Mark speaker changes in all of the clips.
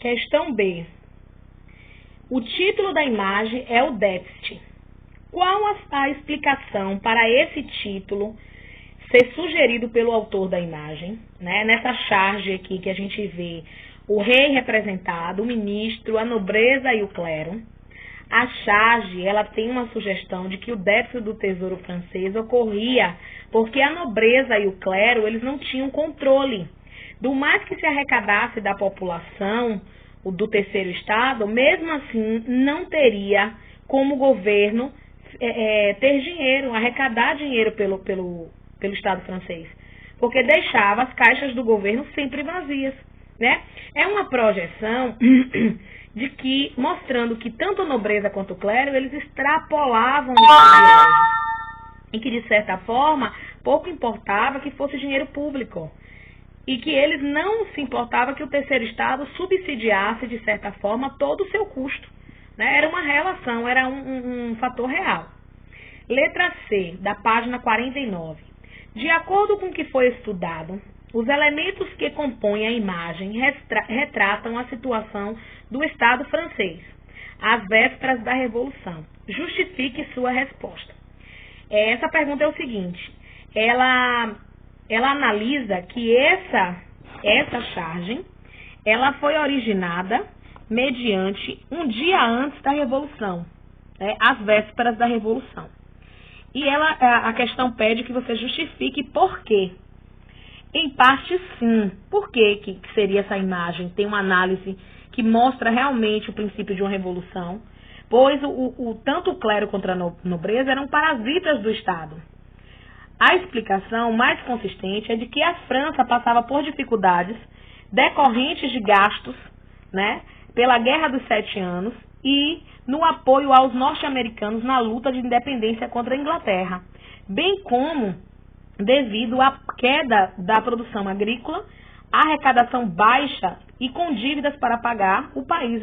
Speaker 1: Questão B. O título da imagem é o déficit. Qual a explicação para esse título ser sugerido pelo autor da imagem? Né? Nessa charge aqui que a gente vê o rei representado, o ministro, a nobreza e o clero. A charge, ela tem uma sugestão de que o déficit do tesouro francês ocorria porque a nobreza e o clero, eles não tinham controle. Do mais que se arrecadasse da população, do terceiro estado, mesmo assim não teria como o governo ter dinheiro, arrecadar dinheiro pelo Estado francês, porque deixava as caixas do governo sempre vazias, né? É uma projeção de que, mostrando que tanto a nobreza quanto o clero, eles extrapolavam os privilégios, e que, de certa forma, pouco importava que fosse dinheiro público, e que eles não se importavam que o terceiro estado subsidiasse, de certa forma, todo o seu custo. Né? Era uma relação, era um fator real. Letra C, da página 49. De acordo com o que foi estudado, os elementos que compõem a imagem retratam a situação do Estado francês, às vésperas da Revolução. Justifique sua resposta. Essa pergunta é o seguinte, ela analisa que essa charge, ela foi originada mediante um dia antes da Revolução, né, às vésperas da Revolução. E a questão pede que você justifique por quê. Em parte, sim. Por que seria essa imagem? Tem uma análise que mostra realmente o princípio de uma revolução, pois tanto o clero quanto a nobreza eram parasitas do Estado. A explicação mais consistente é de que a França passava por dificuldades decorrentes de gastos, né, pela Guerra dos 7 Anos e no apoio aos norte-americanos na luta de independência contra a Inglaterra, bem como devido à queda da produção agrícola, arrecadação baixa e com dívidas para pagar, o país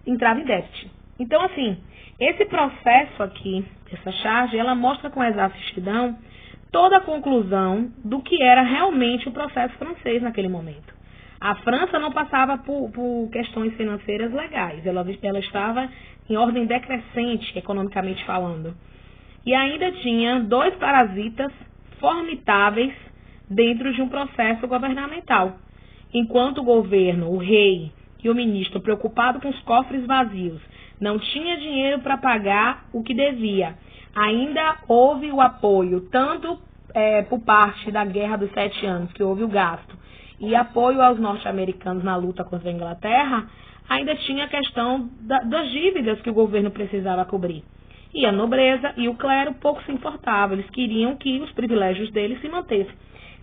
Speaker 1: entrava em déficit. Então, assim, esse processo aqui, essa charge, ela mostra com exatidão toda a conclusão do que era realmente o processo francês naquele momento. A França não passava por questões financeiras legais, ela estava em ordem decrescente, economicamente falando. E ainda tinha dois parasitas formidáveis dentro de um processo governamental. Enquanto o governo, o rei e o ministro, preocupado com os cofres vazios, não tinha dinheiro para pagar o que devia, ainda houve o apoio, tanto por parte da Guerra dos 7 Anos, que houve o gasto, e apoio aos norte-americanos na luta contra a Inglaterra, ainda tinha a questão das dívidas que o governo precisava cobrir. E a nobreza e o clero pouco se importavam, eles queriam que os privilégios deles se mantessem.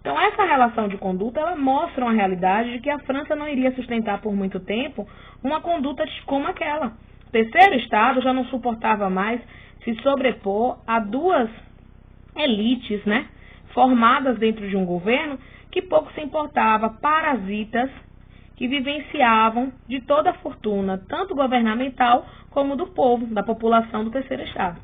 Speaker 1: Então, essa relação de conduta, ela mostra uma realidade de que a França não iria sustentar por muito tempo uma conduta como aquela. O terceiro Estado já não suportava mais se sobrepor a duas elites, né, formadas dentro de um governo que pouco se importava, parasitas que vivenciavam de toda a fortuna, tanto governamental como do povo, da população do terceiro Estado.